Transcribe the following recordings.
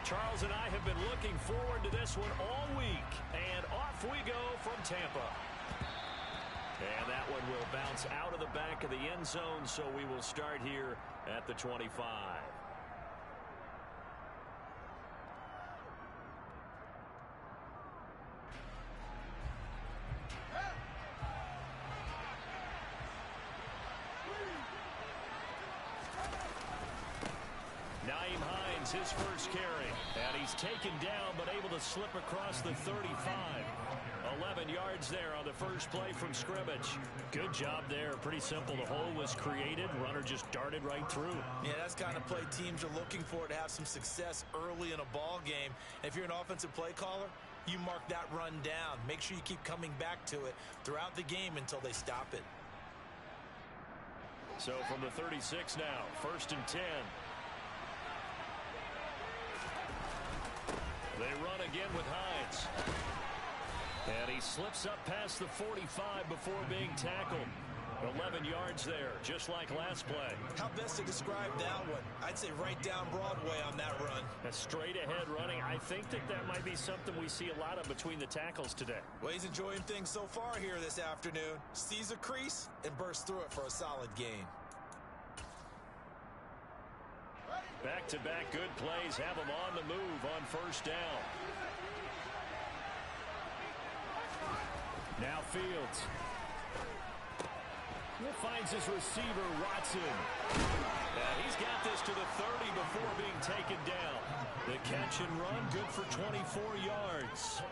Charles and I have been looking forward to this one all week. And off we go from Tampa. And that one will bounce out of the back of the end zone, so we will start here at the 25. His first carry, and he's taken down but able to slip across the 35. 11 yards there on the first play from scrimmage. Good job there. Pretty simple. The hole was created. Runner just darted right through. Yeah, that's the kind of play teams are looking for to have some success early in a ball game. And if you're an offensive play caller, you mark that run down. Make sure you keep coming back to it throughout the game until they stop it. So from the 36 now, 1st and 10. They run again with Hines. And he slips up past the 45 before being tackled. 11 yards there, just like last play. How best to describe that one? I'd say right down Broadway on that run. A straight-ahead running. I think that might be something we see a lot of between the tackles today. Well, he's enjoying things so far here this afternoon. Sees a crease and bursts through it for a solid gain. Back-to-back good plays have him on the move on first down. Now Fields. He finds his receiver, Watson. And he's got this to the 30 before being taken down. The catch and run, good for 24 yards.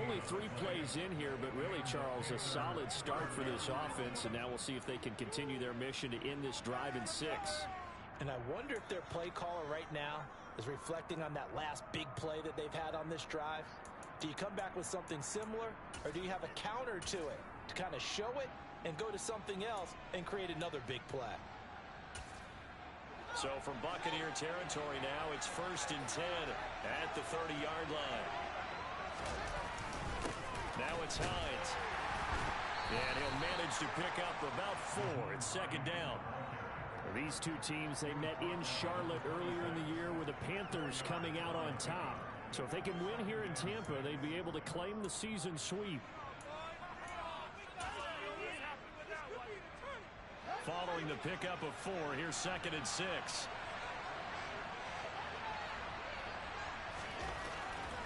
Only 3 plays in here, but really, Charles, a solid start for this offense. And now we'll see if they can continue their mission to end this drive in 6. And I wonder if their play caller right now is reflecting on that last big play that they've had on this drive. Do you come back with something similar, or do you have a counter to it to kind of show it and go to something else and create another big play? So from Buccaneer territory now, it's 1st and 10 at the 30-yard line. Now it's Hines. And he'll manage to pick up about 4 at 2nd down. These two teams, they met in Charlotte earlier in the year with the Panthers coming out on top. So if they can win here in Tampa, they'd be able to claim the season sweep. Following the pickup of 4, here's 2nd and 6.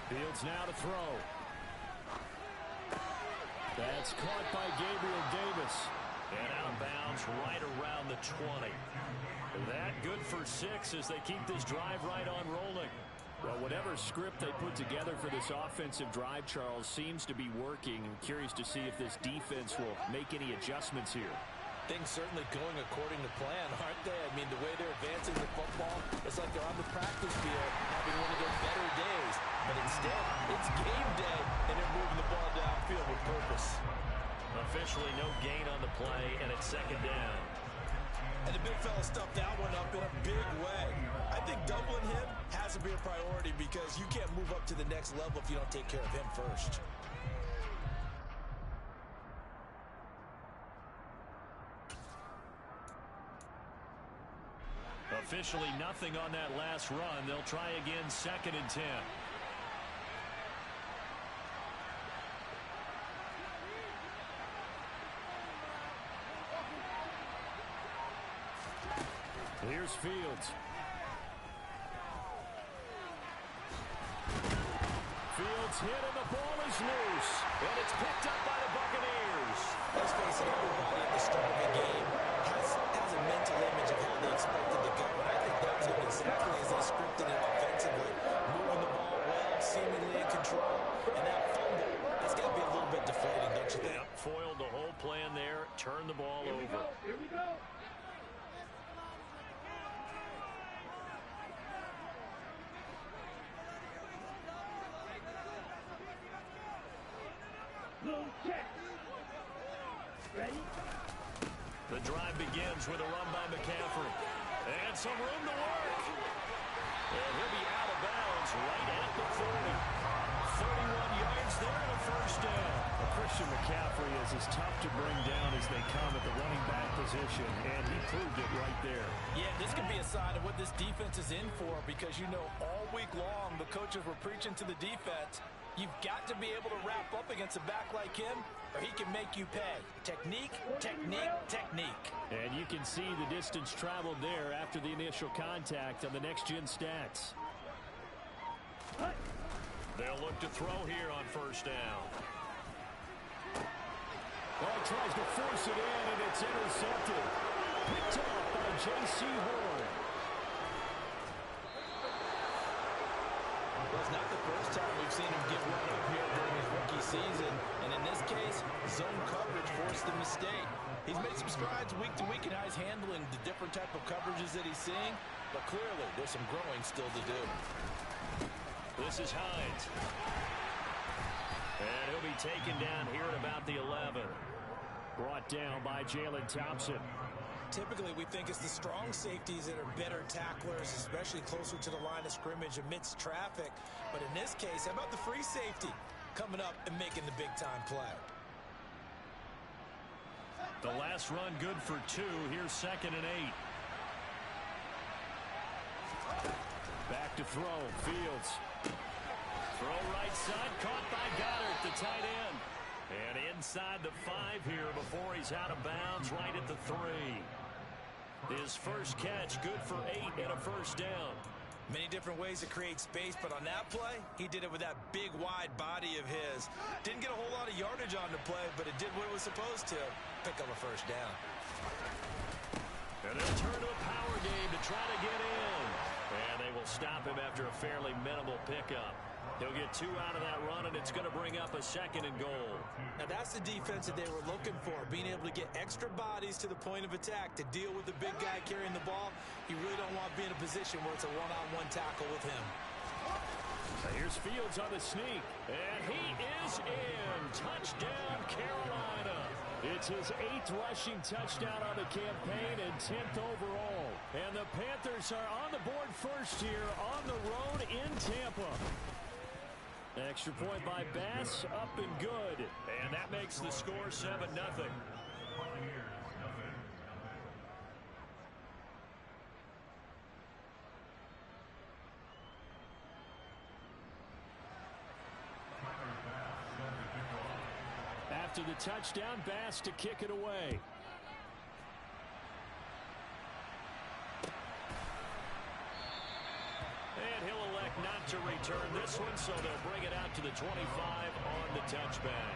Fields now to throw. That's caught by Gabriel Davis. And out of bounds right around the 20. That good for 6 as they keep this drive right on rolling. Well, whatever script they put together for this offensive drive, Charles, seems to be working. I'm curious to see if this defense will make any adjustments here. Things certainly going according to plan, aren't they? I mean, the way they're advancing the football, it's like they're on the practice field having one of their better days. But instead, it's game day, and they're moving the ball downfield with purpose. Officially no gain on the play, and it's 2nd down. And the big fella stuffed that one up in a big way. I think doubling him has to be a priority because you can't move up to the next level if you don't take care of him first. Officially nothing on that last run. They'll try again, 2nd and 10. Here's Fields. Fields hit and the ball is loose. And it's picked up by the Buccaneers. Let's face it, everybody at the start of the game has a mental image of how they expected to go. And I think that's it exactly as they scripted it offensively. Moving the ball well, seemingly in control. And that fumble, that's got to be a little bit deflating, don't you think? Yep, foiled the whole plan there. Turned the ball over. Here we go. Check. Ready? The drive begins with a run by McCaffrey. And some room to work. And he'll be out of bounds right at the 40. 31 yards there and a first down. Well, Christian McCaffrey is as tough to bring down as they come at the running back position, and he proved it right there. Yeah, this could be a sign of what this defense is in for because you know all week long, the coaches were preaching to the defense, you've got to be able to wrap up against a back like him, or he can make you pay. Technique, technique, technique. And you can see the distance traveled there after the initial contact on the next-gen stats. They'll look to throw here on first down. Oh, he tries to force it in, and it's intercepted. Picked off by J.C. Horn. Well, it's not the first time we've seen him get run up here during his rookie season. And in this case, zone coverage forced the mistake. He's made some strides week to week in how he's handling the different type of coverages that he's seeing. But clearly, there's some growing still to do. This is Hines. And he'll be taken down here at about the 11. Brought down by Jalen Thompson. Typically, we think it's the strong safeties that are better tacklers, especially closer to the line of scrimmage amidst traffic. But in this case, how about the free safety coming up and making the big-time play? The last run good for 2. Here's 2nd and 8. Back to throw. Fields. Throw right side. Caught by Goddard, the tight end. And inside the 5 here before he's out of bounds right at the 3. His first catch, good for 8 and a first down. Many different ways to create space, but on that play, he did it with that big, wide body of his. Didn't get a whole lot of yardage on the play, but it did what it was supposed to. Pick up a first down. And they'll turn to a power game to try to get in. And they will stop him after a fairly minimal pickup. He'll get 2 out of that run, and it's going to bring up a 2nd and goal. Now, that's the defense that they were looking for, being able to get extra bodies to the point of attack to deal with the big guy carrying the ball. You really don't want to be in a position where it's a one-on-one tackle with him. Here's Fields on the sneak, and he is in. Touchdown, Carolina. It's his 8th rushing touchdown on the campaign and 10th overall. And the Panthers are on the board first here on the road in Tampa. Extra point by Bass, up and good. And that makes the score 7-0. After the touchdown, Bass to kick it away. And he'll elect not to return this one, so they'll bring it out to the 25 on the touchback.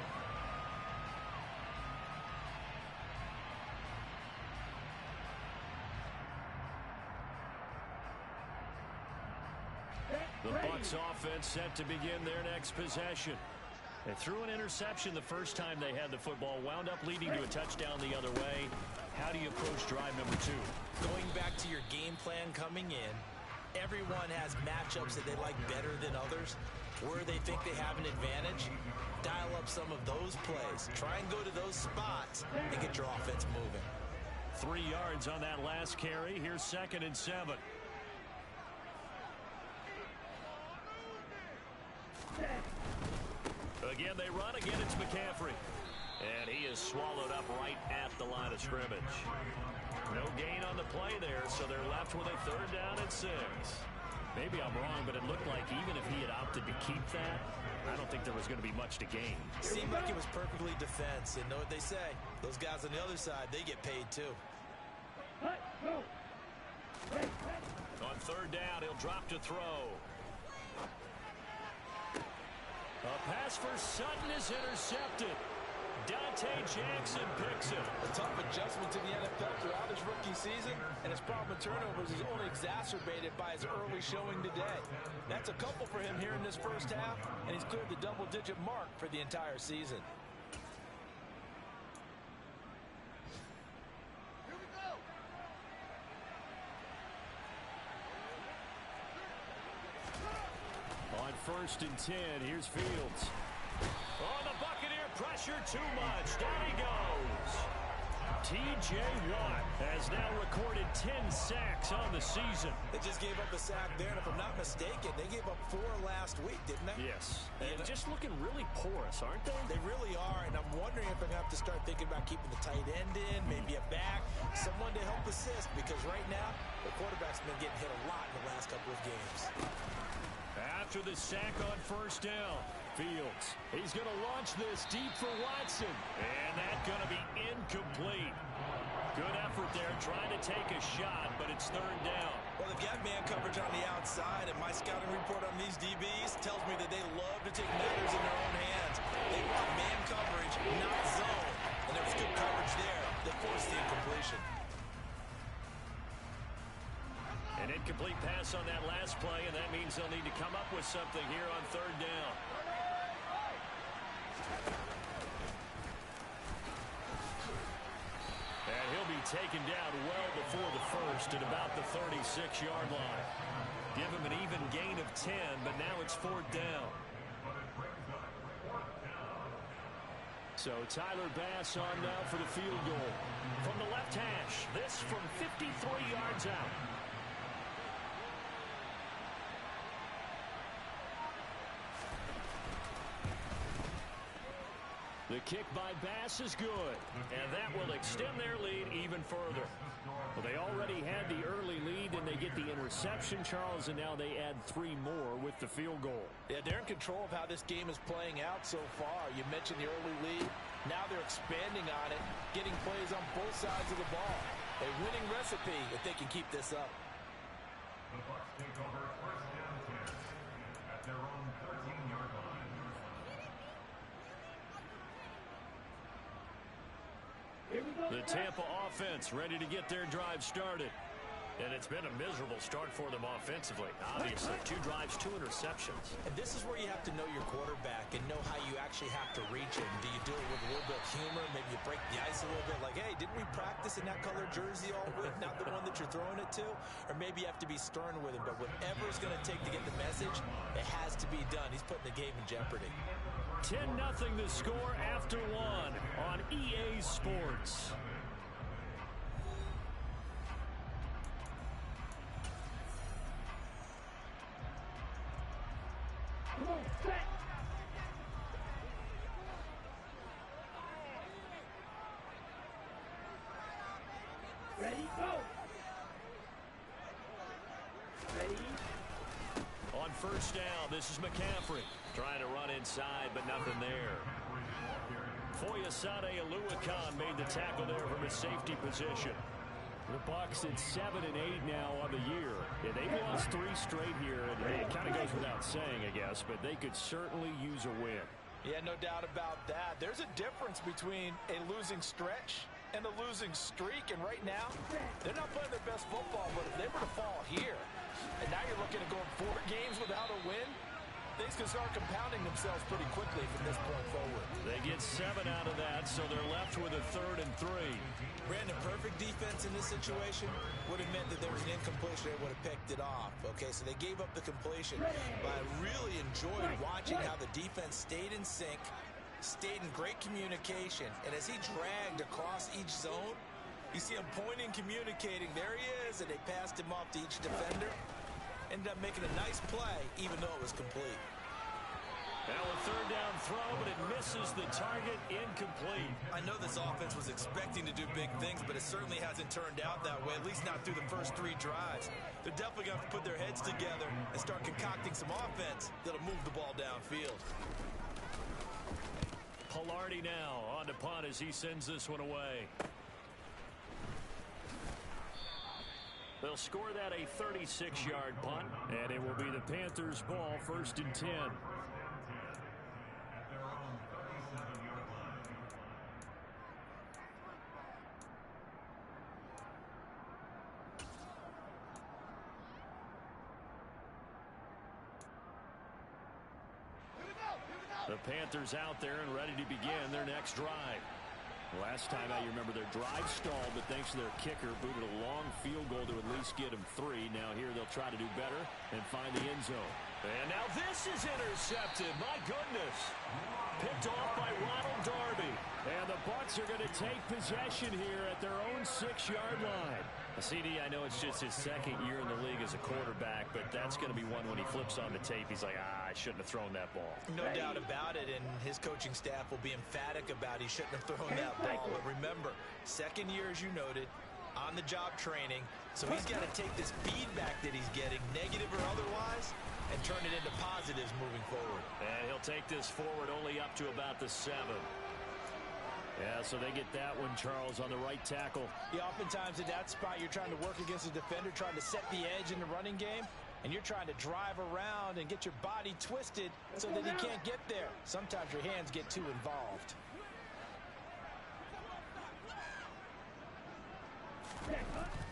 The Bucs offense set to begin their next possession. They threw an interception the first time they had the football, wound up leading to a touchdown the other way. How do you approach drive number 2? Going back to your game plan coming in, everyone has matchups that they like better than others. Where they think they have an advantage, dial up some of those plays. Try and go to those spots and get your offense moving. 3 yards on that last carry. Here's 2nd and 7. Again, they run. Again, it's McCaffrey. And he is swallowed up right at the line of scrimmage. No gain on the play there, so they're left with a 3rd down and 6. Maybe I'm wrong, but it looked like even if he had opted to keep that, I don't think there was going to be much to gain. Seemed like it was perfectly defense, and know what they say. Those guys on the other side, they get paid too. On 3rd down, he'll drop to throw. A pass for Sutton is intercepted. Dante Jackson picks it. A tough adjustment to the NFL throughout his rookie season, and his problem with turnovers is only exacerbated by his early showing today. That's a couple for him here in this first half, and he's cleared the double-digit mark for the entire season. On 1st and 10, here's Fields. Oh, the Buccaneer pressure too much. Down he goes. T.J. Watt has now recorded 10 sacks on the season. They just gave up a sack there, and if I'm not mistaken, they gave up 4 last week, didn't they? Yes. And just looking really porous, aren't they? They really are, and I'm wondering if they're going to have to start thinking about keeping the tight end in, maybe a back, someone to help assist, because right now, the quarterback's been getting hit a lot in the last couple of games. After the sack on first down, Fields, he's going to launch this deep for Watson. And that's going to be incomplete. Good effort there trying to take a shot, but it's third down. Well, they've got man coverage on the outside, and my scouting report on these DBs tells me that they love to take matters in their own hands. They want man coverage, not zone. And there was good coverage there that forced the incompletion. An incomplete pass on that last play, and that means they'll need to come up with something here on third down. And he'll be taken down well before the first at about the 36-yard line. Give him an even gain of 10, but now it's fourth down. So Tyler Bass on now for the field goal. From the left hash, this from 53 yards out. The kick by Bass is good, and that will extend their lead even further. Well, they already had the early lead, and they get the interception, Charles, and now they add 3 more with the field goal. Yeah, they're in control of how this game is playing out so far. You mentioned the early lead. Now they're expanding on it, getting plays on both sides of the ball. A winning recipe if they can keep this up. The Bucs take over first down 10 at their own 13-yard line. The Tampa offense ready to get their drive started. And it's been a miserable start for them offensively. Obviously, 2 drives, 2 interceptions. And this is where you have to know your quarterback and know how you actually have to reach him. Do you do it with a little bit of humor? Maybe you break the ice a little bit like, hey, didn't we practice in that color jersey all week, not the one that you're throwing it to? Or maybe you have to be stern with him. But whatever it's going to take to get the message, it has to be done. He's putting the game in jeopardy. 10-0 the score after 1 on EA Sports. Come on, set. Ready, go. Ready. On first down, this is McCaffrey. Trying to run inside, but nothing there. Foyesade Aluakan made the tackle there from his safety position. The Bucs at 7-8 now on the year. Yeah, they've lost 3 straight here, and it kind of goes without saying, I guess, but they could certainly use a win. Yeah, no doubt about that. There's a difference between a losing stretch and a losing streak, and right now, they're not playing their best football, but if they were to fall here, and now you're looking at going 4 games without a win, things can start compounding themselves pretty quickly from this point forward. They get 7 out of that, so they're left with a 3rd and 3. Brandon, perfect defense in this situation would have meant that there was an incompletion. They would have picked it off. Okay, so they gave up the completion. But I really enjoyed watching how the defense stayed in sync, stayed in great communication. And as he dragged across each zone, you see him pointing, communicating. There he is, and they passed him off to each defender. Ended up making a nice play, even though it was complete. Now a 3rd down throw, but it misses the target, incomplete. I know this offense was expecting to do big things, but it certainly hasn't turned out that way, at least not through the first 3 drives. They're definitely going to have to put their heads together and start concocting some offense that'll move the ball downfield. Pilardi now on to punt as he sends this one away. They'll score that a 36-yard punt, and it will be the Panthers' ball, 1st and 10. At their own 37-yard line. The Panthers out there and ready to begin their next drive. Last time out, you remember their drive stalled, but thanks to their kicker, booted a long field goal to at least get them 3. Now here they'll try to do better and find the end zone. And now this is intercepted. My goodness. Picked off by Ronald Darby. And the Bucs Panthers are going to take possession here at their own 6-yard line. CD, I know it's just his second year in the league as a quarterback, but that's going to be one when he flips on the tape. He's like, I shouldn't have thrown that ball. No doubt about it, and his coaching staff will be emphatic about he shouldn't have thrown that ball. But remember, second year, as you noted, on-the-job training, so he's got to take this feedback that he's getting, negative or otherwise, and turn it into positives moving forward. And he'll take this forward only up to about the 7. Yeah, so they get that one, Charles, on the right tackle. Yeah, oftentimes in that spot, you're trying to work against a defender, trying to set the edge in the running game, and you're trying to drive around and get your body twisted so that he can't get there. Sometimes your hands get too involved.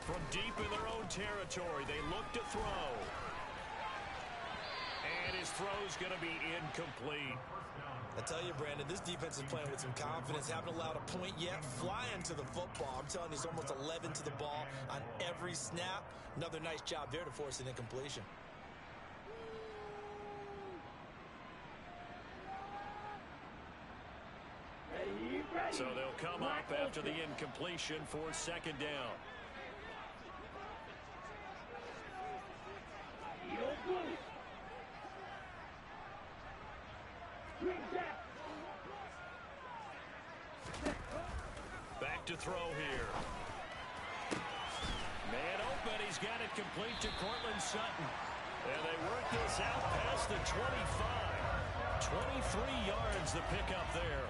From deep in their own territory, they look to throw. And his throw's going to be incomplete. I tell you, Brandon, this defense is playing with some confidence. Haven't allowed a point yet. Flying to the football. I'm telling you, it's almost 11 to the ball on every snap. Another nice job there to force an incompletion. So they'll come up after the incompletion for 2nd down. Back to throw here. Man open. He's got it complete to Cortland Sutton. And they work this out past the 25. 23 yards the pickup there.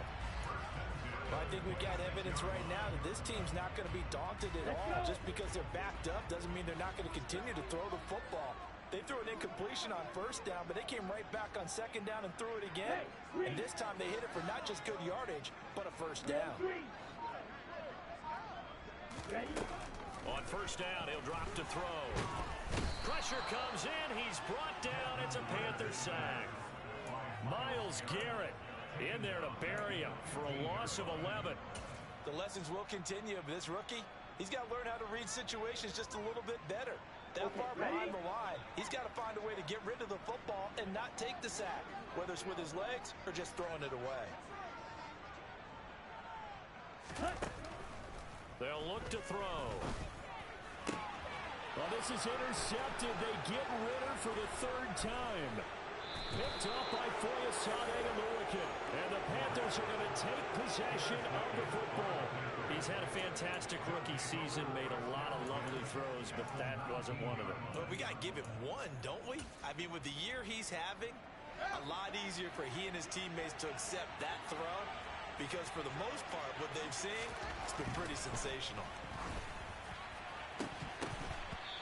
Well, I think we've got evidence right now that this team's not going to be daunted at all. Just because they're backed up doesn't mean they're not going to continue to throw the football. They threw an incompletion on 1st down, but they came right back on 2nd down and threw it again. And this time they hit it for not just good yardage, but a 1st down. On 1st down, he'll drop to throw. Pressure comes in. He's brought down. It's a Panther sack. Myles Garrett in there to bury him for a loss of 11. The lessons will continue, but this rookie, he's got to learn how to read situations just a little bit better. That far behind the line, he's got to find a way to get rid of the football and not take the sack, whether it's with his legs or just throwing it away. They'll look to throw. Well, this is intercepted. They get Ritter for the 3rd time. Picked up by Foyesade and Lurican. And the Panthers are going to take possession of the football. He's had a fantastic rookie season, made a lot of lovely throws, but that wasn't one of them. But we got to give him one, don't we? I mean, with the year he's having, a lot easier for he and his teammates to accept that throw, because for the most part, what they've seen, it's been pretty sensational.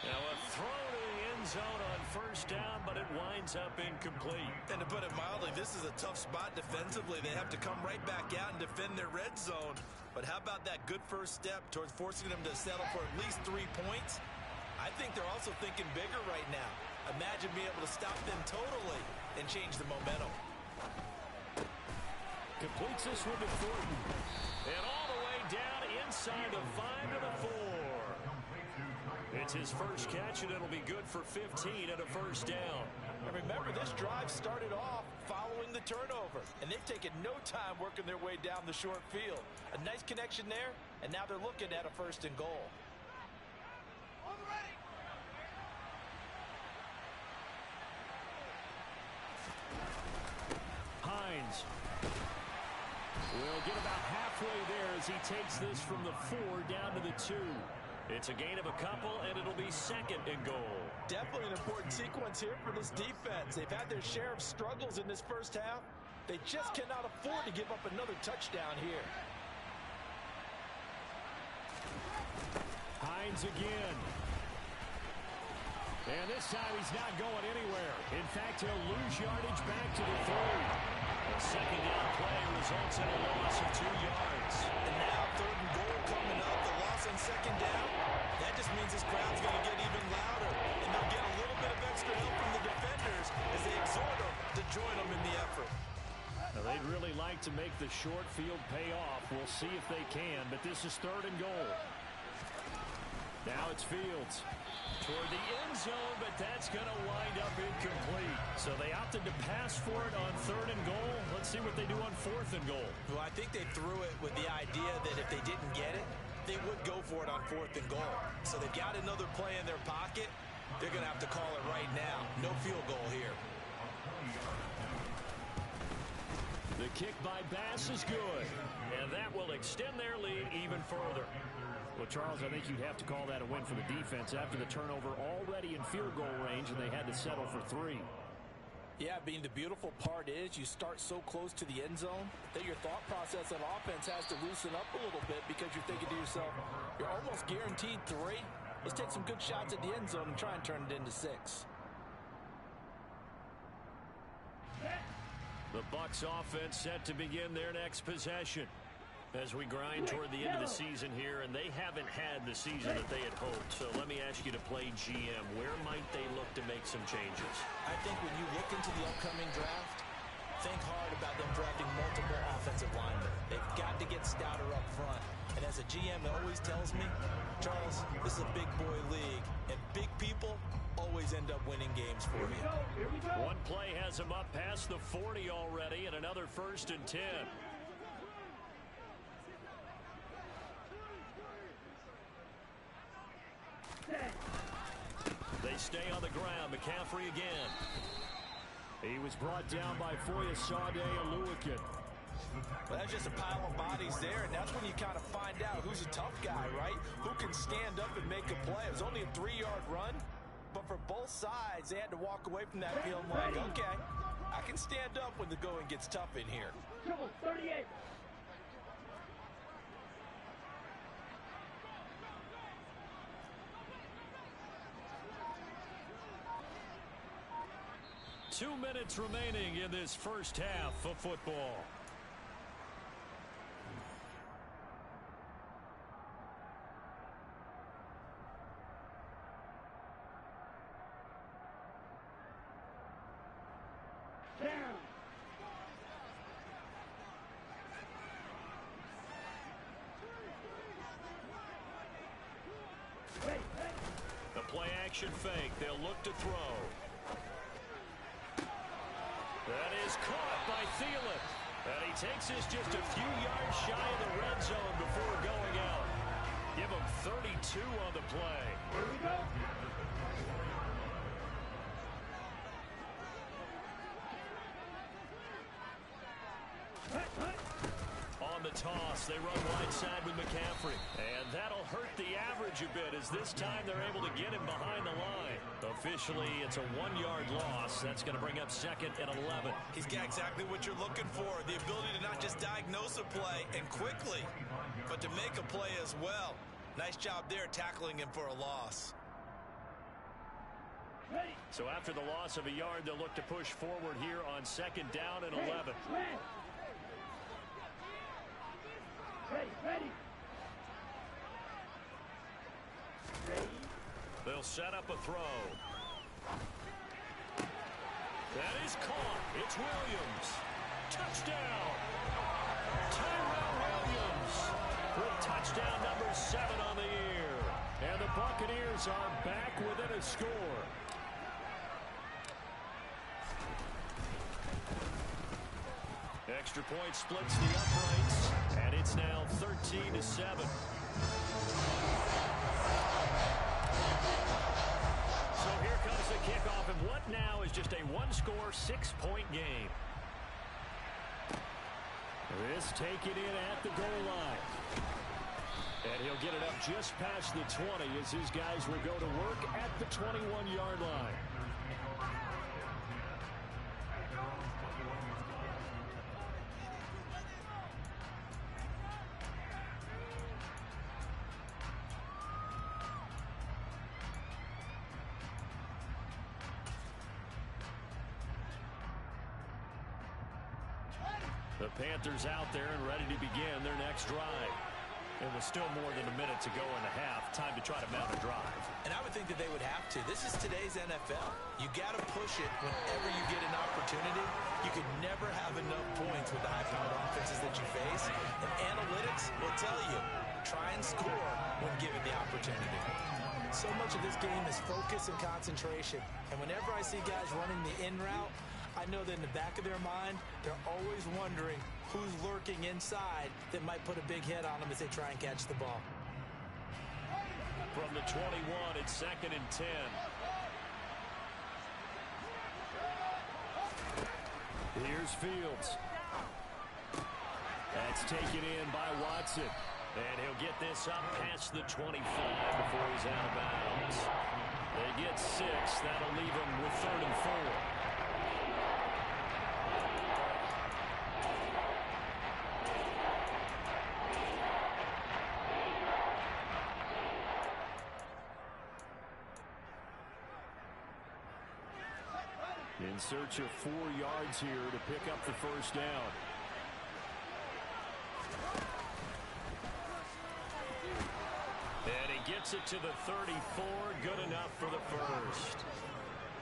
Now a throw to the end zone on 1st down, but it winds up incomplete. And to put it mildly, this is a tough spot defensively. They have to come right back out and defend their red zone. But how about that good first step towards forcing them to settle for at least 3 points? I think they're also thinking bigger right now. Imagine being able to stop them totally and change the momentum. Completes this one to Thornton. And all the way down inside the 5 to the 4. It's his first catch, and it'll be good for 15 and a 1st down. And remember, this drive started off following the turnover, and they've taken no time working their way down the short field. A nice connection there, and now they're looking at a 1st and goal. Hines will get about halfway there as he takes this from the 4 down to the 2. It's a gain of a couple, and it'll be 2nd and goal. Definitely an important sequence here for this defense. They've had their share of struggles in this 1st half. They just cannot afford to give up another touchdown here. Hines again. And this time he's not going anywhere. In fact, he'll lose yardage back to the 3. A 2nd down play results in a loss of 2 yards. And now 3rd and goal coming up. The loss on 2nd down. That just means this crowd's going to get even louder. And they'll get a little bit of extra help from the defenders as they exhort them to join them in the effort. Now, they'd really like to make the short field pay off. We'll see if they can, but this is 3rd and goal. Now it's Fields toward the end zone, but that's going to wind up incomplete. So they opted to pass for it on 3rd and goal. Let's see what they do on 4th and goal. Well, I think they threw it with the idea that if they didn't get it, they would go for it on 4th and goal. So they've got another play in their pocket. They're going to have to call it right now. No field goal here. The kick by Bass is good, and that will extend their lead even further. Well, Charles, I think you'd have to call that a win for the defense after the turnover already in field goal range, and they had to settle for 3. Yeah, Bean, the beautiful part is you start so close to the end zone that your thought process on offense has to loosen up a little bit because you're thinking to yourself, you're almost guaranteed 3. Let's take some good shots at the end zone and try and turn it into 6. The Bucs offense set to begin their next possession as we grind toward the end of the season here, and they haven't had the season that they had hoped. So let me ask you to play GM. Where might they look to make some changes? I think when you look into the upcoming draft, think hard about them drafting multiple offensive linemen. They've got to get stouter up front. And as a GM, it always tells me, Charles, this is a big boy league, and big people always end up winning games for you. One play has him up past the 40 already, and another 1st and 10. They stay on the ground. McCaffrey again. He was brought down by Foyesade Oluwakin. Well, that's just a pile of bodies there, and that's when you kind of find out who's a tough guy, right? Who can stand up and make a play. It was only a 3-yard run, but for both sides, they had to walk away from that feeling like, okay, I can stand up when the going gets tough in here. Triple 38. Two minutes remaining in this first half of football. Down. The play action fake. They'll look to throw. That is caught by Thielen. And he takes this just a few yards shy of the red zone before going out. Give him 32 on the play. Here we go. On the toss, they run wide side with McCaffrey. And that'll hurt the average a bit as this time they're able to get him behind the line. Officially, it's a 1-yard loss. That's going to bring up 2nd and 11. He's got exactly what you're looking for, the ability to not just diagnose a play and quickly, but to make a play as well. Nice job there tackling him for a loss. Ready. So after the loss of a yard, they'll look to push forward here on 2nd down and 11. Ready. Ready. Ready. They'll set up a throw. That is caught. It's Williams. Touchdown. Tyrell Williams with touchdown number 7 on the year. And the Buccaneers are back within a score. Extra point splits the uprights, and it's now 13-7. So here comes the kickoff, and what now is just a one-score, 6-point game. This taken in at the goal line. And he'll get it up just past the 20 as his guys will go to work at the 21-yard line. The Panthers out there and ready to begin their next drive. And with still more than a minute to go in the half, time to try to mount a drive. And I would think that they would have to. This is today's NFL. You got to push it whenever you get an opportunity. You could never have enough points with the high-powered offenses that you face. And analytics will tell you try and score when given the opportunity. So much of this game is focus and concentration. And whenever I see guys running the in route, I know that in the back of their mind, they're always wondering who's lurking inside that might put a big hit on them as they try and catch the ball. From the 21, it's 2nd and 10. Here's Fields. That's taken in by Watson. And he'll get this up past the 25 before he's out of bounds. They get 6. That'll leave them with 3rd and 4. In search of 4 yards here to pick up the first down. And he gets it to the 34. Good enough for the first.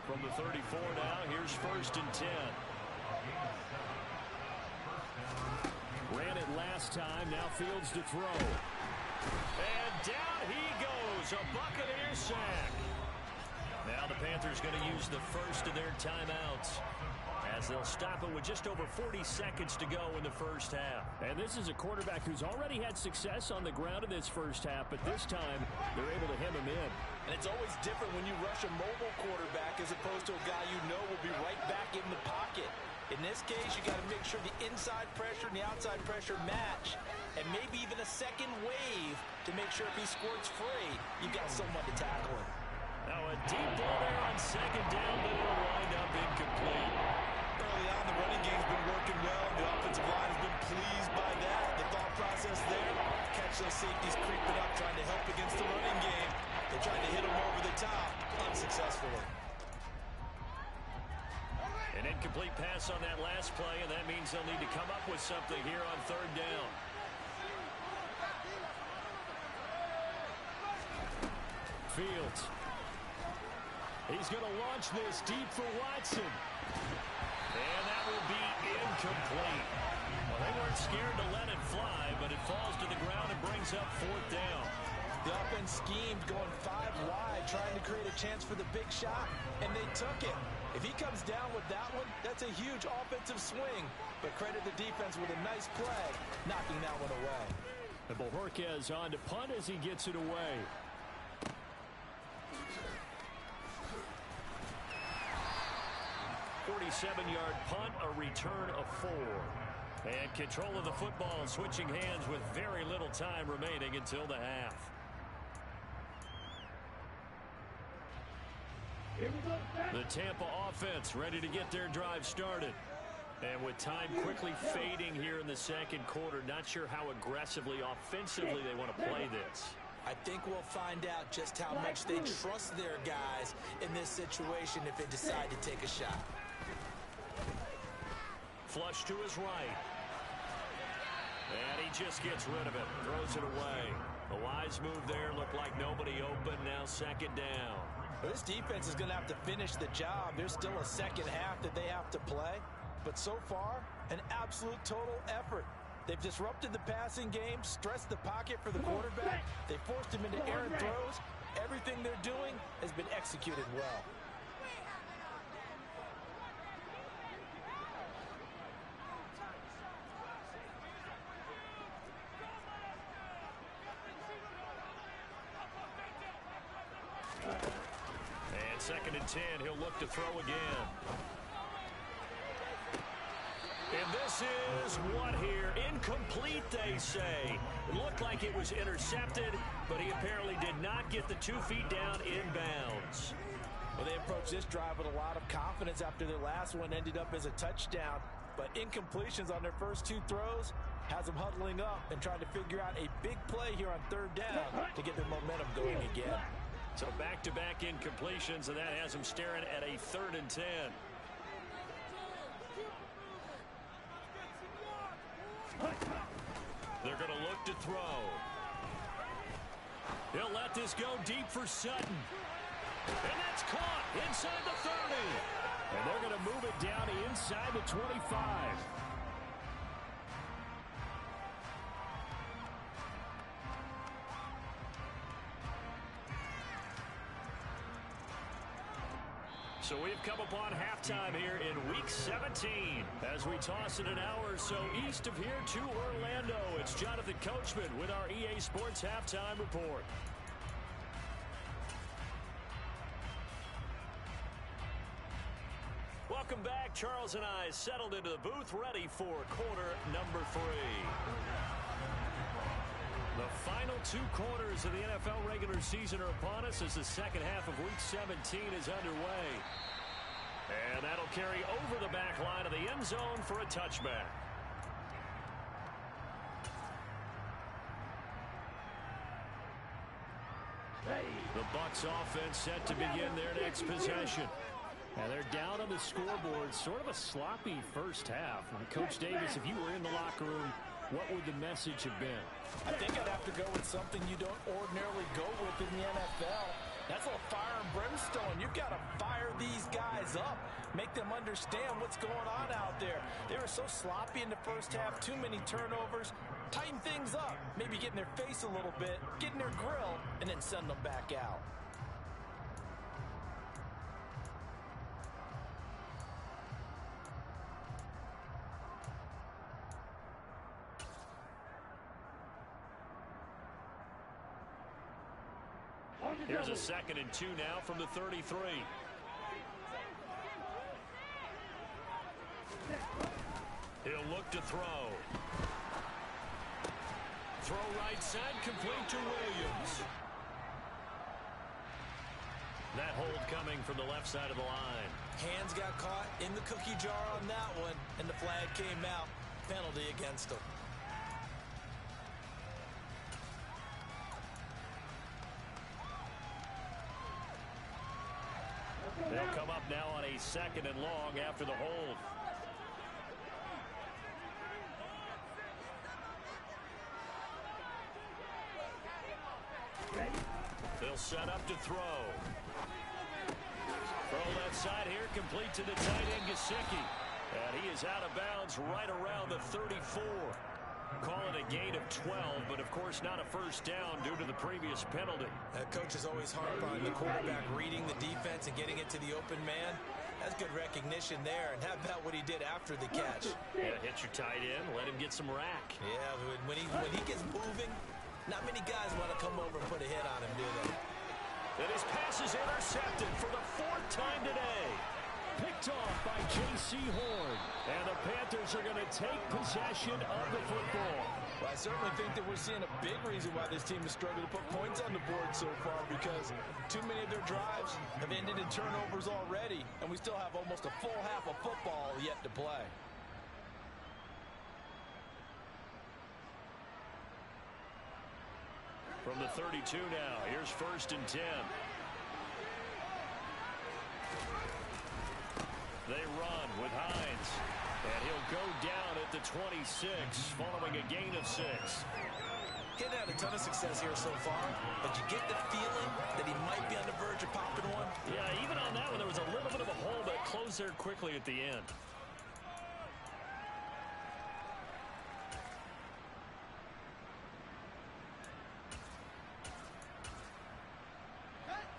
From the 34 now, here's 1st and 10. Ran it last time. Now Fields to throw. And down he goes. A Buccaneer sack. Now the Panthers going to use the first of their timeouts as they'll stop it with just over 40 seconds to go in the first half. And this is a quarterback who's already had success on the ground in this first half, but this time they're able to hem him in. And it's always different when you rush a mobile quarterback as opposed to a guy you know will be right back in the pocket. In this case, you got to make sure the inside pressure and the outside pressure match, and maybe even a second wave to make sure if he squirts free, you've got someone to tackle him. Now a deep ball there on 2nd down, but it'll wind up incomplete. Early on, the running game's been working well. The offensive line has been pleased by that. The thought process there, catch those safeties creeping up, trying to help against the running game. They're trying to hit them over the top, unsuccessfully. An incomplete pass on that last play, and that means they'll need to come up with something here on 3rd down. Fields. He's going to launch this deep for Watson. And that will be incomplete. Well, they weren't scared to let it fly, but it falls to the ground and brings up 4th down. The offense schemed going 5 wide, trying to create a chance for the big shot, and they took it. If he comes down with that one, that's a huge offensive swing. But credit the defense with a nice play, knocking that one away. And Bojorquez on to punt as he gets it away. .47-yard punt, a return of 4. And control of the football switching hands with very little time remaining until the half. The Tampa offense ready to get their drive started. And with time quickly fading here in the 2nd quarter, not sure how aggressively, offensively they want to play this. I think we'll find out just how much they trust their guys in this situation if they decide to take a shot. Flush to his right. And he just gets rid of it. Throws it away. A wise move there. Looked like nobody open. Now 2nd down. Well, this defense is going to have to finish the job. There's still a second half that they have to play. But so far, an absolute total effort. They've disrupted the passing game, stressed the pocket for the quarterback. They forced him into errant throws. Everything they're doing has been executed well. And 2nd and 10, he'll look to throw again. And this is what here? Incomplete, they say. It looked like it was intercepted, but he apparently did not get the 2 feet down inbounds. Well, they approached this drive with a lot of confidence after their last one ended up as a touchdown. But incompletions on their first 2 throws has them huddling up and trying to figure out a big play here on 3rd down to get their momentum going again. So back-to-back incompletions, and that has them staring at a 3rd and 10. They're going to look to throw. He'll let this go deep for Sutton. And that's caught inside the 30. And they're going to move it down inside the 25. So we've come upon halftime here in Week 17. As we toss it an hour or so east of here to Orlando, it's Jonathan Coachman with our EA Sports Halftime Report. Welcome back. Charles and I settled into the booth, ready for quarter number 3. The final 2 quarters of the NFL regular season are upon us as the second half of Week 17 is underway. And that'll carry over the back line of the end zone for a touchback. The Bucs offense set to begin their next possession. And they're down on the scoreboard, sort of a sloppy first half. Coach Davis, if you were in the locker room, what would the message have been? I think I'd have to go with something you don't ordinarily go with in the NFL. That's a little fire and brimstone. You've got to fire these guys up. Make them understand what's going on out there. They were so sloppy in the first half, too many turnovers. Tighten things up. Maybe get in their face a little bit, get in their grill, and then send them back out. Here's a 2nd and 2 now from the 33. He'll look to throw. Throw right side, complete to Williams. That hold coming from the left side of the line. Hands got caught in the cookie jar on that one, and the flag came out. Penalty against him. They'll come up now on a 2nd and long after the hold. They'll set up to throw. Throw left side here, complete to the tight end, Gesicki. And he is out of bounds right around the 34. Call it a gain of 12, but of course not a first down due to the previous penalty. Coaches always harp on the quarterback reading the defense and getting it to the open man. That's good recognition there. And how about what he did after the catch? Yeah, hit your tight end, let him get some rack. Yeah, when he gets moving, not many guys want to come over and put a hit on him, do they? And his pass is intercepted for the 4th time today. Picked off by J.C. Horn. And the Panthers are going to take possession of the football. Well, I certainly think that we're seeing a big reason why this team has struggled to put points on the board so far, because too many of their drives have ended in turnovers already, and we still have almost a full half of football yet to play. From the 32 now, here's 1st and 10. They run with Hines, and he'll go down at the 26, following a gain of 6. Getting had a ton of success here so far, but you get the feeling that he might be on the verge of popping one. Yeah, even on that one, there was a little bit of a hole, but it closed there quickly at the end.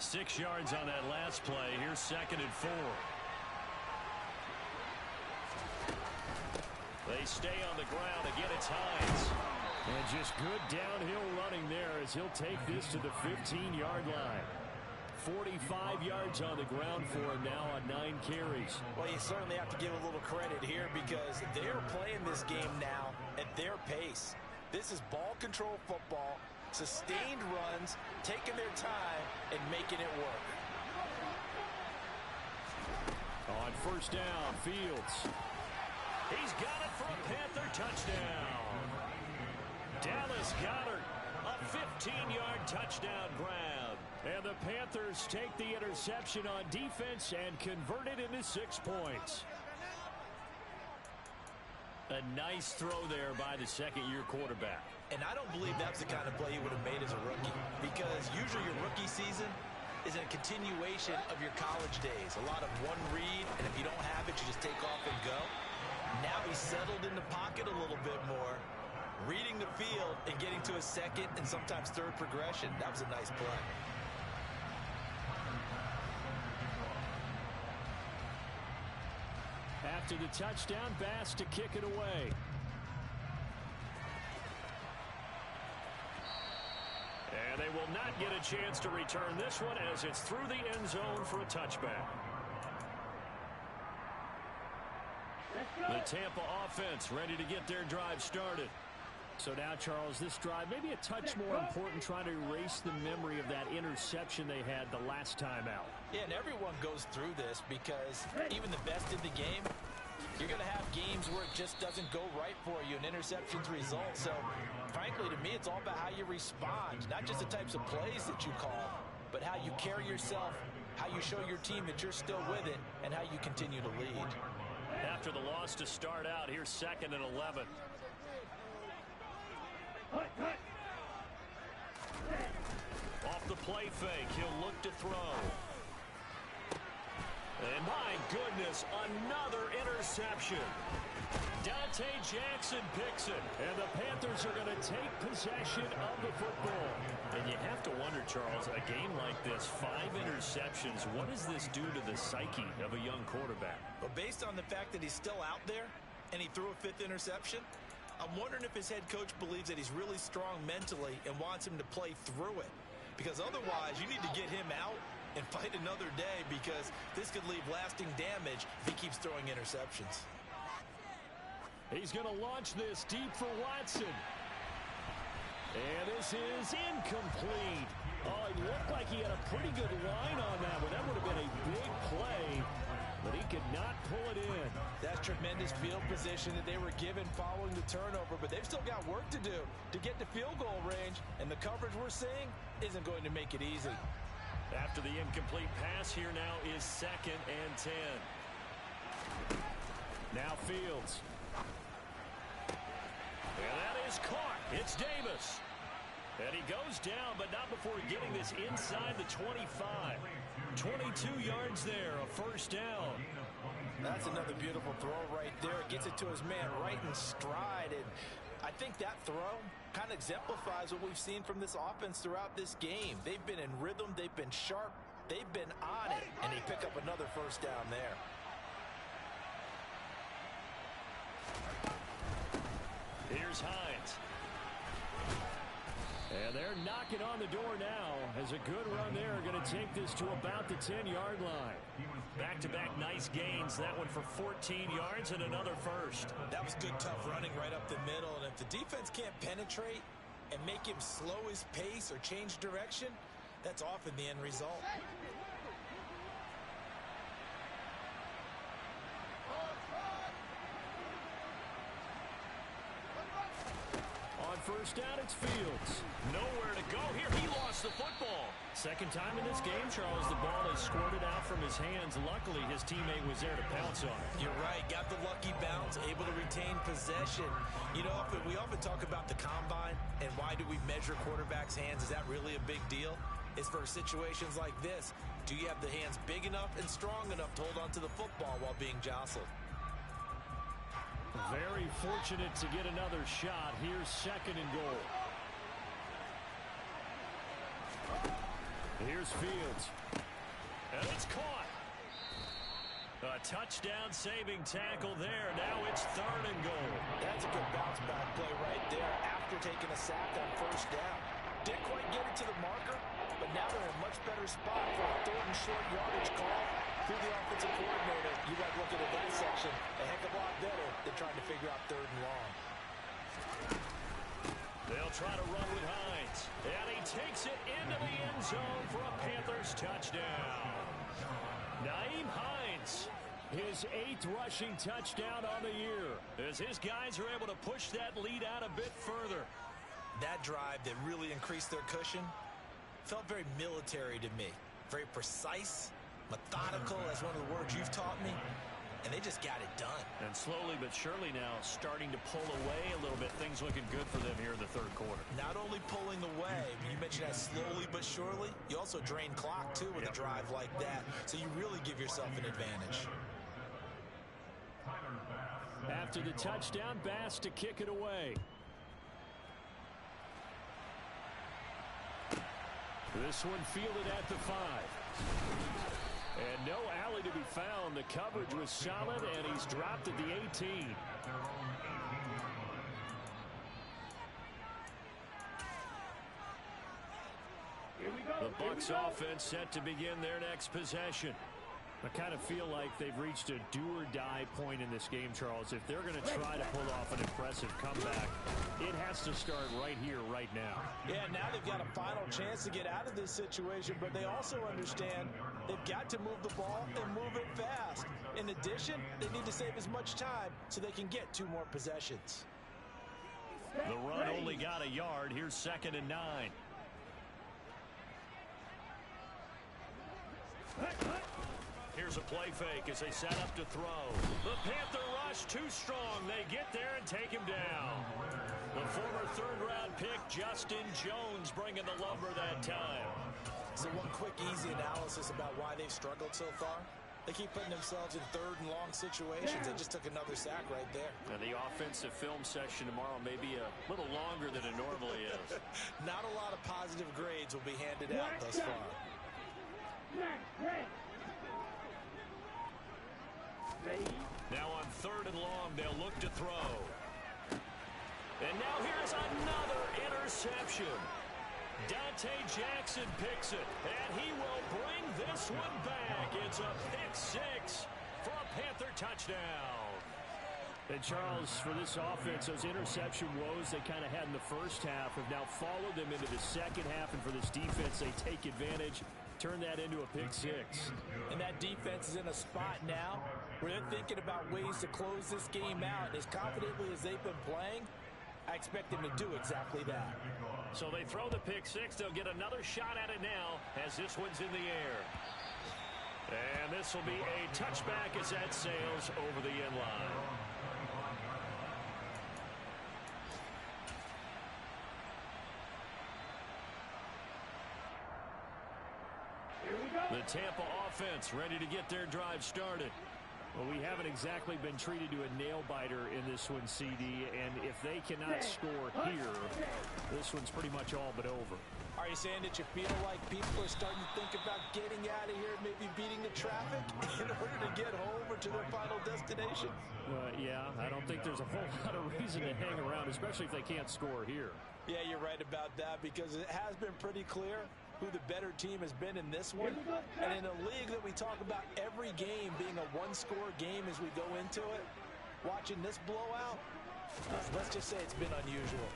Six yards on that last play. Here's 2nd and 4. They stay on the ground. Again, it's Hines. And just good downhill running there as he'll take this to the 15-yard line. 45 yards on the ground for him now on 9 carries. Well, you certainly have to give a little credit here because they're playing this game now at their pace. This is ball control football, sustained runs, taking their time, and making it work. On 1st down, Fields. He's got it for a Panther touchdown. Dallas Goedert, a 15-yard touchdown grab. And the Panthers take the interception on defense and convert it into 6 points. A nice throw there by the 2nd-year quarterback. And I don't believe that's the kind of play he would have made as a rookie, because usually your rookie season is a continuation of your college days. A lot of one read, and if you don't have it, you just take off and go. Now he's settled in the pocket a little bit more, reading the field and getting to a 2nd and sometimes 3rd progression. That was a nice play. After the touchdown, Bass to kick it away. And they will not get a chance to return this one as it's through the end zone for a touchback. The Tampa offense ready to get their drive started. So now, Charles, this drive maybe a touch more important, trying to erase the memory of that interception they had the last time out. Yeah, and everyone goes through this because even the best in the game, you're going to have games where it just doesn't go right for you and interceptions result. So, frankly, to me, it's all about how you respond, not just the types of plays that you call, but how you carry yourself, how you show your team that you're still with it, and how you continue to lead. After the loss to start out, here's 2nd and 11. Off the play fake, he'll look to throw. And my goodness, another interception. Dante Jackson picks it, and the Panthers are going to take possession of the football. And you have to wonder, Charles, a game like this, 5 interceptions, what does this do to the psyche of a young quarterback? Well, based on the fact that he's still out there and he threw a 5th interception, I'm wondering if his head coach believes that he's really strong mentally and wants him to play through it. Because otherwise, you need to get him out and fight another day, because this could leave lasting damage if he keeps throwing interceptions. He's going to launch this deep for Watson. And this is incomplete. Oh, it looked like he had a pretty good line on that one. That would have been a big play, but he could not pull it in. That's tremendous field position that they were given following the turnover, but they've still got work to do to get to field goal range, and the coverage we're seeing isn't going to make it easy. After the incomplete pass, here now is 2nd and 10. Now Fields. And that is caught. It's Davis. And he goes down, but not before getting this inside the 25. 22 yards there, a first down. That's another beautiful throw right there. Gets it to his man right in stride. And I think that throw kind of exemplifies what we've seen from this offense throughout this game. They've been in rhythm. They've been sharp. They've been on it. And they pick up another first down there. Here's Hines. And they're knocking on the door now as a good run there are going to take this to about the 10-yard line. Back-to-back nice gains. That one for 14 yards and another first. That was good, tough running right up the middle. And if the defense can't penetrate and make him slow his pace or change direction, that's often the end result. First down, it's Fields. Nowhere to go here. He lost the football. Second time in this game, Charles, the ball is squirted out from his hands. Luckily, his teammate was there to pounce on it. You're right. Got the lucky bounce, able to retain possession. You know, we often talk about the combine and why do we measure quarterbacks' hands. Is that really a big deal? It's for situations like this. Do you have the hands big enough and strong enough to hold on to the football while being jostled? Very fortunate to get another shot. Here's 2nd and goal. Here's Fields. And it's caught. A touchdown-saving tackle there. Now it's 3rd and goal. That's a good bounce-back play right there after taking a sack on first down. Didn't quite get it to the marker, but now they're in a much better spot for a 3rd and short yardage call. Through the offensive coordinator, you like looking at that section a heck of a lot better than trying to figure out 3rd and long. They'll try to run with Hines. And he takes it into the end zone for a Panthers touchdown. Nyheim Hines, his 8th rushing touchdown on the year, as his guys are able to push that lead out a bit further. That drive that really increased their cushion felt very military to me. Very precise, methodical, that's one of the words you've taught me, and they just got it done. And slowly but surely now starting to pull away a little bit. Things looking good for them here in the 3rd quarter. Not only pulling away, you mentioned that slowly but surely, you also drain clock too with a drive like that, so you really give yourself an advantage. After the touchdown, Bass to kick it away. This one fielded at the 5. And no alley to be found. The coverage was solid, and he's dropped at the 18. The Bucs offense set to begin their next possession. I kind of feel like they've reached a do-or-die point in this game, Charles. If they're going to try to pull off an impressive comeback, it has to start right here, right now. Yeah, now they've got a final chance to get out of this situation, but they also understand they've got to move the ball and move it fast. In addition, they need to save as much time so they can get 2 more possessions. The run only got a yard. Here's 2nd and 9. Here's a play fake as they set up to throw. The Panther rush too strong. They get there and take him down. The former 3rd-round pick, Justin Jones, bringing the lumber that time. So one quick, easy analysis about why they've struggled so far. They keep putting themselves in 3rd and long situations. They just took another sack right there. And the offensive film session tomorrow may be a little longer than it normally is. Not a lot of positive grades will be handed out thus far. Now on 3rd and long, they'll look to throw. And now here's another interception. Dante Jackson picks it, and he will bring this one back. It's a pick 6 for a Panther touchdown. And Charles, for this offense, those interception woes they kind of had in the first half have now followed them into the second half, and for this defense, they take advantage, turn that into a pick 6. And that defense is in a spot now where they're thinking about ways to close this game out. As confidently as they've been playing, I expect them to do exactly that. So they throw the pick 6. They'll get another shot at it now as this one's in the air. And this will be a touchback as that sails over the end line. The Tampa offense ready to get their drive started. Well, we haven't exactly been treated to a nail-biter in this one, CD, and if they cannot score here, this one's pretty much all but over. Are you saying that you feel like people are starting to think about getting out of here and maybe beating the traffic in order to get home or to their final destination? Yeah, I don't think there's a whole lot of reason to hang around, especially if they can't score here. Yeah, you're right about that, because it has been pretty clear who the better team has been in this one. And in a league that we talk about every game being a one-score game as we go into it, watching this blowout, let's just say it's been unusual.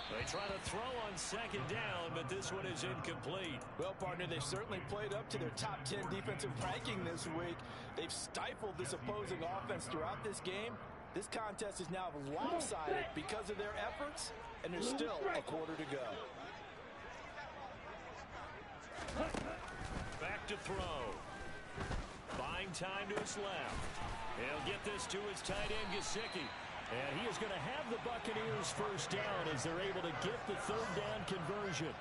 They try to throw on 2nd down, but this one is incomplete. Well, partner, they've certainly played up to their top 10 defensive ranking this week. They've stifled this opposing offense throughout this game. This contest is now lopsided because of their efforts, and there's still a quarter to go. Back to throw. Buying time to his left. He'll get this to his tight end, Gesicki. And he is going to have the Buccaneers first down as they're able to get the 3rd down conversion.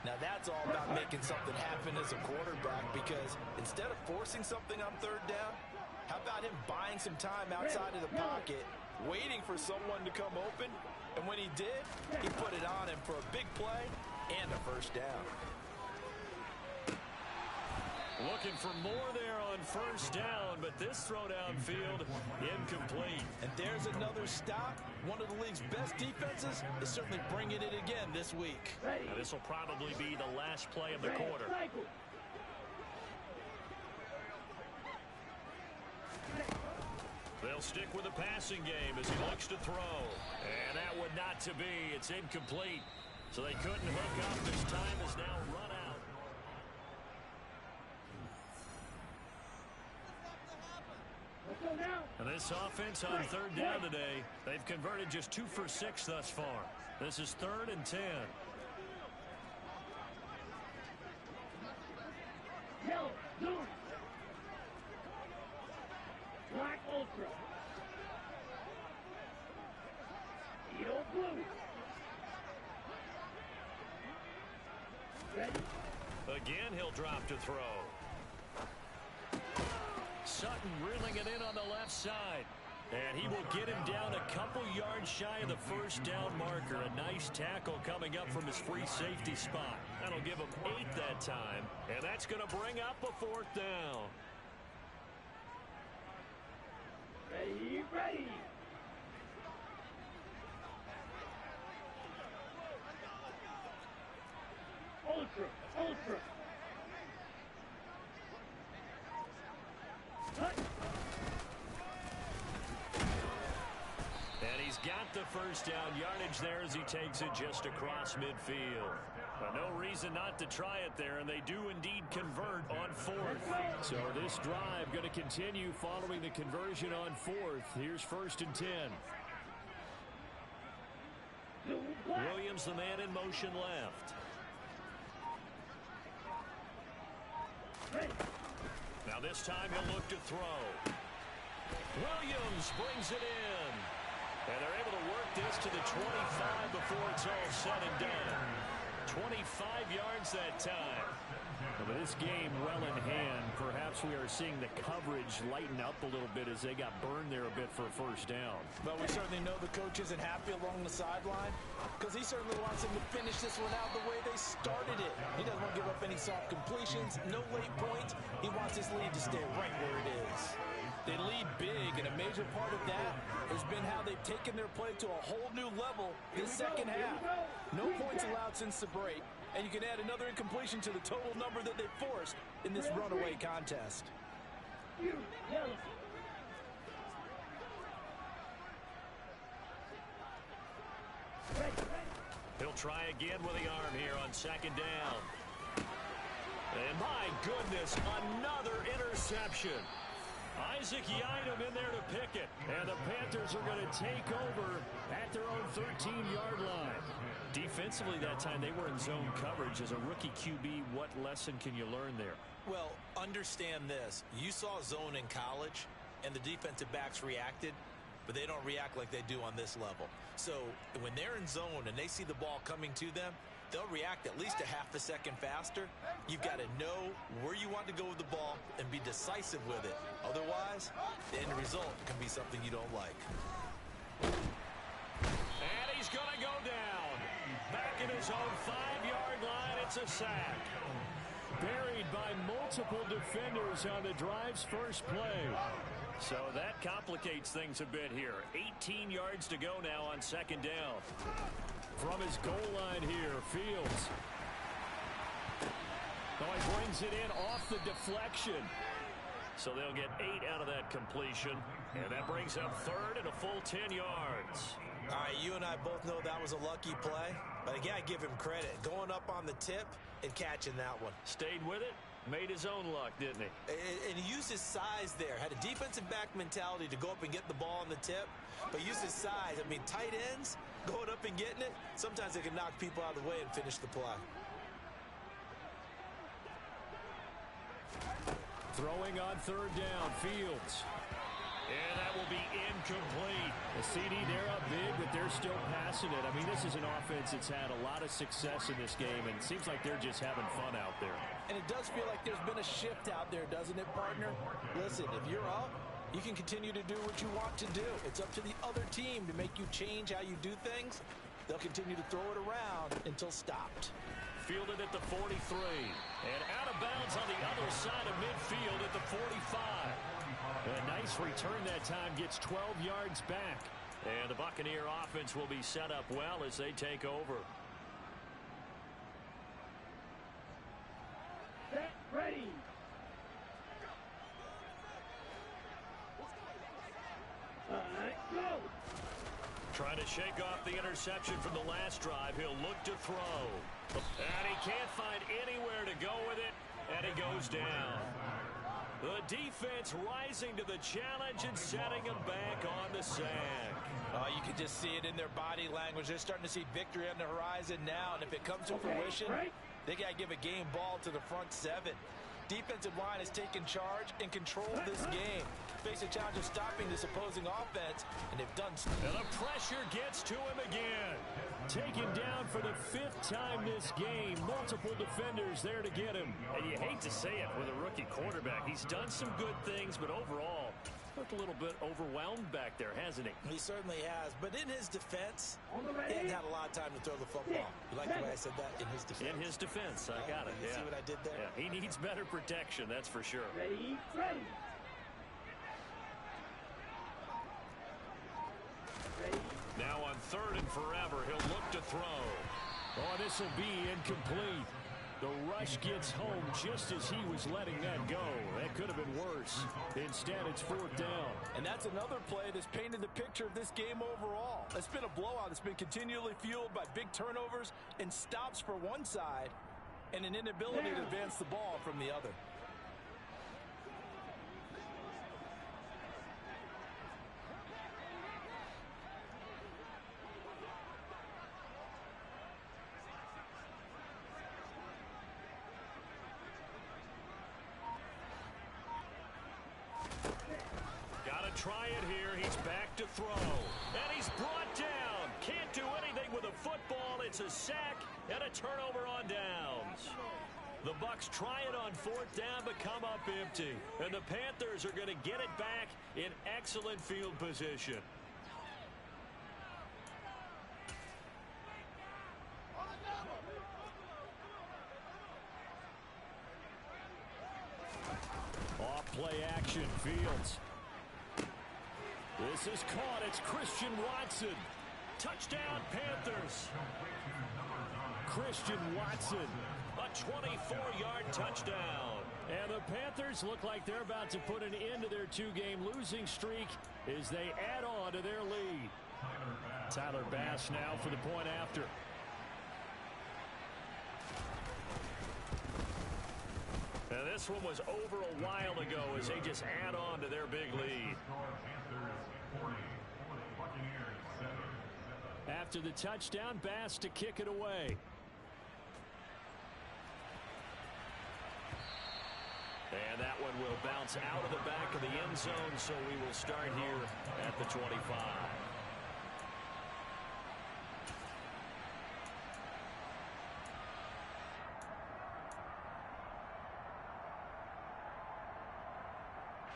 Now that's all about making something happen as a quarterback, because instead of forcing something on 3rd down, how about him buying some time outside of the pocket, waiting for someone to come open, and when he did, he put it on him for a big play and a first down. Looking for more there on 1st down, but this throw downfield incomplete. And there's another stop. One of the league's best defenses is certainly bringing it again this week. Now, this will probably be the last play of the quarter. They'll stick with the passing game as he looks to throw. And that would not to be. It's incomplete. So they couldn't hook up. This time is now run out. And this offense on 3rd down today, they've converted just 2 for 6 thus far. This is 3rd and 10. Yellow, blue, black ultra, steel blue. Ready? Again, he'll drop to throw. Sutton reeling it in on the left side. And he will get him down a couple yards shy of the first down marker. A nice tackle coming up from his free safety spot. That'll give him 8 that time, and that's going to bring up a 4th down. Ready, ready. Ultra, ultra. Hut. And he's got the first down yardage there as he takes it just across midfield. But no reason not to try it there, and they do indeed convert on 4th. So this drive going to continue following the conversion on 4th. Here's 1st and 10. Williams, the man in motion left. Now this time he'll look to throw. Williams brings it in. And they're able to work this to the 25 before it's all said and done. 25 yards that time. But this game well in hand. Perhaps we are seeing the coverage lighten up a little bit as they got burned there a bit for a first down. But we certainly know the coach isn't happy along the sideline because he certainly wants them to finish this one out the way they started it. He doesn't want to give up any soft completions, no late points. He wants this lead to stay right where it is. They lead big, and a major part of that has been how they've taken their play to a whole new level this second half. No points allowed since the break, and you can add another incompletion to the total number that they forced in this runaway contest. You, yellow. He'll try again with the arm here on 2nd down. And my goodness, another interception. Isaac Yiadom in there to pick it. And the Panthers are going to take over at their own 13-yard line. Defensively that time, they were in zone coverage. As a rookie QB, what lesson can you learn there? Well, understand this. You saw zone in college, and the defensive backs reacted, but they don't react like they do on this level. So when they're in zone and they see the ball coming to them, they'll react at least a half a second faster. You've got to know where you want to go with the ball and be decisive with it. Otherwise, the end result can be something you don't like. And he's going to go down. Back in his own 5-yard line, it's a sack. Buried by multiple defenders on the drive's first play. So that complicates things a bit here. 18 yards to go now on 2nd down. From his goal line here, Fields. Oh, he brings it in off the deflection. So they'll get 8 out of that completion. And that brings up 3rd and a full 10 yards. All right, you and I both know that was a lucky play. But again, I give him credit. Going up on the tip and catching that one. Stayed with it. Made his own luck, didn't he? And he used his size there. Had a defensive back mentality to go up and get the ball on the tip. But used his size. I mean, tight ends going up and getting it, sometimes they can knock people out of the way and finish the play. Throwing on 3rd down, Fields. And that will be incomplete. The CD, they're up big, but they're still passing it. I mean, this is an offense that's had a lot of success in this game, and it seems like they're just having fun out there. And it does feel like there's been a shift out there, doesn't it, partner? Listen, if you're up, you can continue to do what you want to do. It's up to the other team to make you change how you do things. They'll continue to throw it around until stopped. Fielded at the 43. And out of bounds on the other side of midfield at the 45. A nice return that time, gets 12 yards back. And the Buccaneer offense will be set up well as they take over. Set, ready. Go. Trying to shake off the interception from the last drive. He'll look to throw. And he can't find anywhere to go with it. And he goes down. The defense rising to the challenge and setting him back on the sack. You can just see it in their body language. They're starting to see victory on the horizon now. And if it comes to fruition, they got to give a game ball to the front 7. Defensive line has taken charge and controlled this game. Face a challenge of stopping this opposing offense, and they've done so. And the pressure gets to him again. Taken down for the 5th time this game. Multiple defenders there to get him. And you hate to say it with a rookie quarterback. He's done some good things, but overall, Looked a little bit overwhelmed back there, hasn't he? He certainly has. But in his defense, On the he ready. hadn't had a lot of time to throw the football. You like the way I said that? In his defense. In his defense, I got it. You Yeah. see what I did there? Yeah, he needs better protection, that's for sure. Ready, ready. Ready. Now on 3rd and forever, he'll look to throw. Oh, this will be incomplete. The rush gets home just as he was letting that go. That could have been worse. Instead, it's 4th down. And that's another play that's painted the picture of this game overall. It's been a blowout. It's been continually fueled by big turnovers and stops for one side and an inability to advance the ball from the other. Try it here. He's back to throw. And he's brought down. Can't do anything with a football. It's a sack and a turnover on downs. The Bucs try it on 4th down but come up empty. And the Panthers are going to get it back in excellent field position. Off play action. Fields. This is caught. It's Christian Watson. Touchdown, Panthers. Christian Watson, a 24-yard touchdown. And the Panthers look like they're about to put an end to their 2-game losing streak as they add on to their lead. Tyler Bass now for the point after. And this one was over a while ago as they just add on to their big lead. After the touchdown, Bass to kick it away. And that one will bounce out of the back of the end zone, so we will start here at the 25.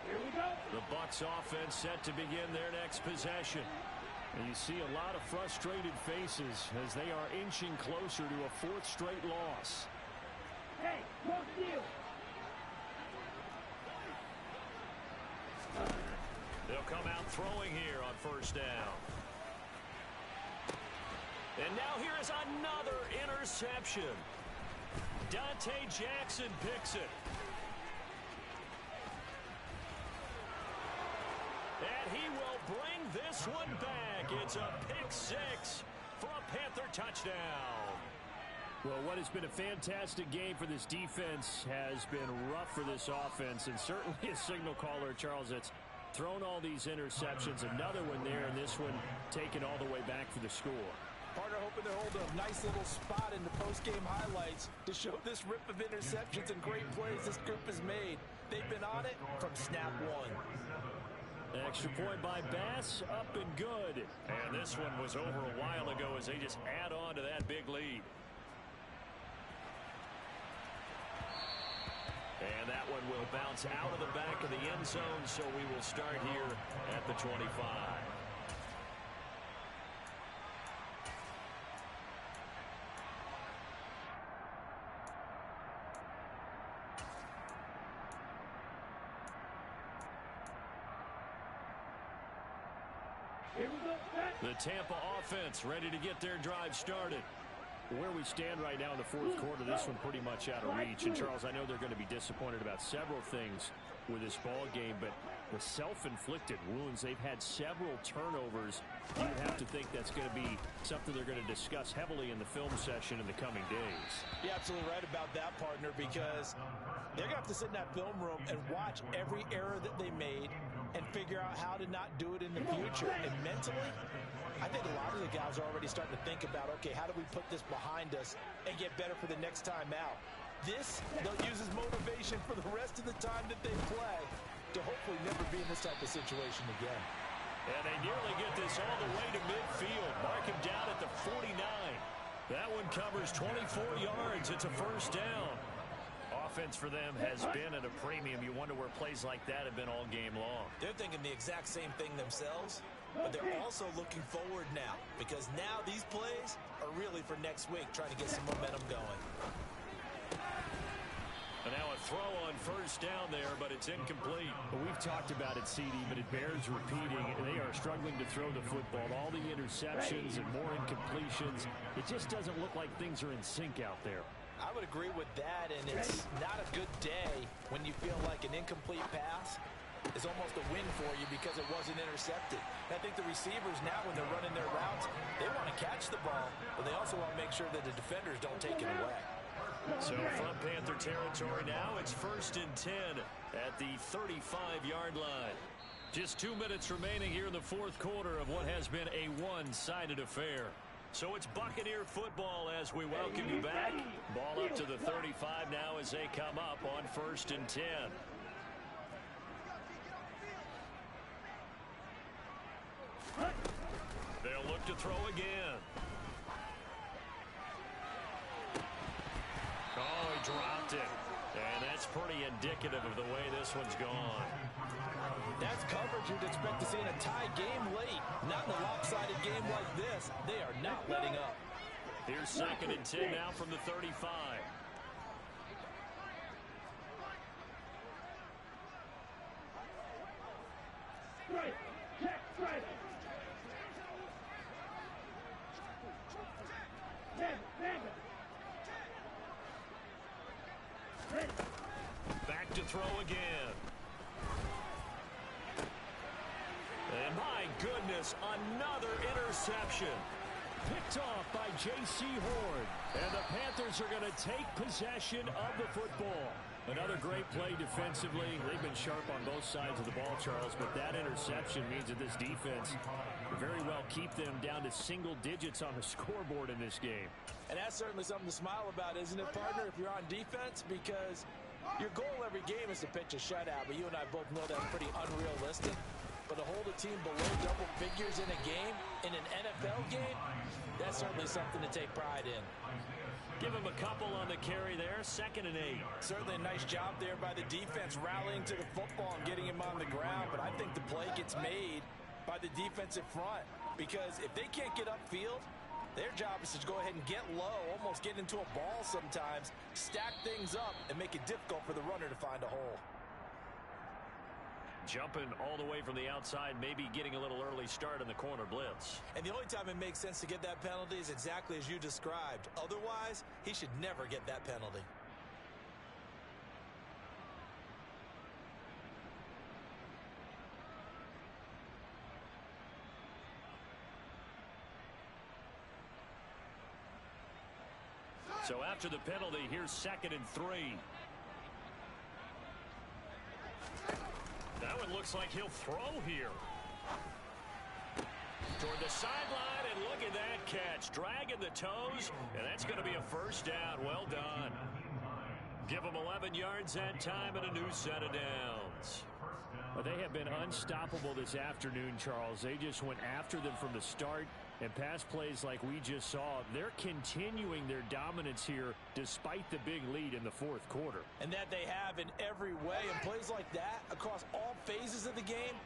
Here we go. The Bucs offense set to begin their next possession. And you see a lot of frustrated faces as they are inching closer to a 4th straight loss. Hey, no deal. They'll come out throwing here on 1st down. And now here is another interception. Dante Jackson picks it. And he will bring this one back. It's a pick-6 for a Panther touchdown. Well, what has been a fantastic game for this defense has been rough for this offense, and certainly a signal caller, Charles, that's thrown all these interceptions. Another one there, and this one taken all the way back for the score. Partner hoping to hold a nice little spot in the post-game highlights to show this rip of interceptions and great plays this group has made. They've been on it from snap one. Extra point by Bass, up and good. And this one was over a while ago as they just add on to that big lead. And that one will bounce out of the back of the end zone, so we will start here at the 25. Here we go. The Tampa offense ready to get their drive started. Where we stand right now in the 4th quarter, this one pretty much out of reach. And, Charles, I know they're going to be disappointed about several things with this ball game, but the self-inflicted wounds, they've had several turnovers. You have to think that's going to be something they're going to discuss heavily in the film session in the coming days. You're absolutely right about that, partner, because they're going to have to sit in that film room and watch every error that they made and figure out how to not do it in the future. And mentally, I think a lot of the guys are already starting to think about, okay, how do we put this behind us and get better for the next time out? This, they'll use as motivation for the rest of the time that they play to hopefully never be in this type of situation again. And they nearly get this all the way to midfield. Mark him down at the 49. That one covers 24 yards. It's a 1st down. offense for them has been at a premium. You wonder where plays like that have been all game long. They're thinking the exact same thing themselves, but they're also looking forward now because now these plays are really for next week, trying to get some momentum going. And now a throw on first down there, but it's incomplete. Well, we've talked about it, CD, but it bears repeating. They are struggling to throw the football. All the interceptions and more incompletions. It just doesn't look like things are in sync out there. I would agree with that, and it's not a good day when you feel like an incomplete pass is almost a win for you because it wasn't intercepted. And I think the receivers now, when they're running their routes, they want to catch the ball, but they also want to make sure that the defenders don't take it away. So from Panther territory now, it's 1st and 10 at the 35-yard line. Just 2 minutes remaining here in the fourth quarter of what has been a one-sided affair. So it's Buccaneer football as we welcome you back. Ball up to the 35 now as they come up on 1st and 10. They'll look to throw again. Oh, he dropped it. And that's pretty indicative of the way this one's gone. That's coverage you'd expect to see in a tie game late. Not in a lopsided game like this. They are not letting up. Here's 2nd and 10 now from the 35. Strike. Check. Strike. Back to throw again. And my goodness, another interception. Picked off by J.C. Horn. And the Panthers are going to take possession of the football. Another great play defensively. They've been sharp on both sides of the ball, Charles, but that interception means that this defense can very well keep them down to single digits on the scoreboard in this game. And that's certainly something to smile about, isn't it, partner, if you're on defense? Because your goal every game is to pitch a shutout, but you and I both know that's pretty unrealistic. But to hold a team below double figures in a game, in an NFL game, that's certainly something to take pride in. Give him a couple on the carry there, 2nd and 8. Certainly a nice job there by the defense rallying to the football and getting him on the ground, but I think the play gets made by the defensive front because if they can't get upfield, their job is to go ahead and get low, almost get into a ball sometimes, stack things up, and make it difficult for the runner to find a hole. Jumping all the way from the outside, maybe getting a little early start in the corner blitz. And the only time it makes sense to get that penalty is exactly as you described. Otherwise, he should never get that penalty. So after the penalty, here's 2nd and 3. That one looks like he'll throw here. Toward the sideline, and look at that catch. Dragging the toes, and that's going to be a first down. Well done. Give them 11 yards that time and a new set of downs. Well, they have been unstoppable this afternoon, Charles. They just went after them from the start, and pass plays like we just saw, they're continuing their dominance here despite the big lead in the fourth quarter. And that they have in every way, and plays like that across all phases of the game,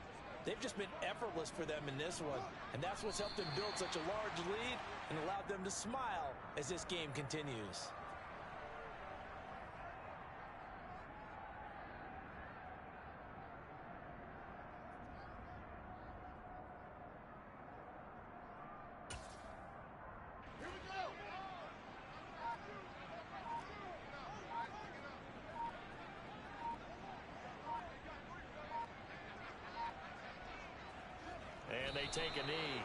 they've just been effortless for them in this one. And that's what's helped them build such a large lead and allowed them to smile as this game continues. And they take a knee.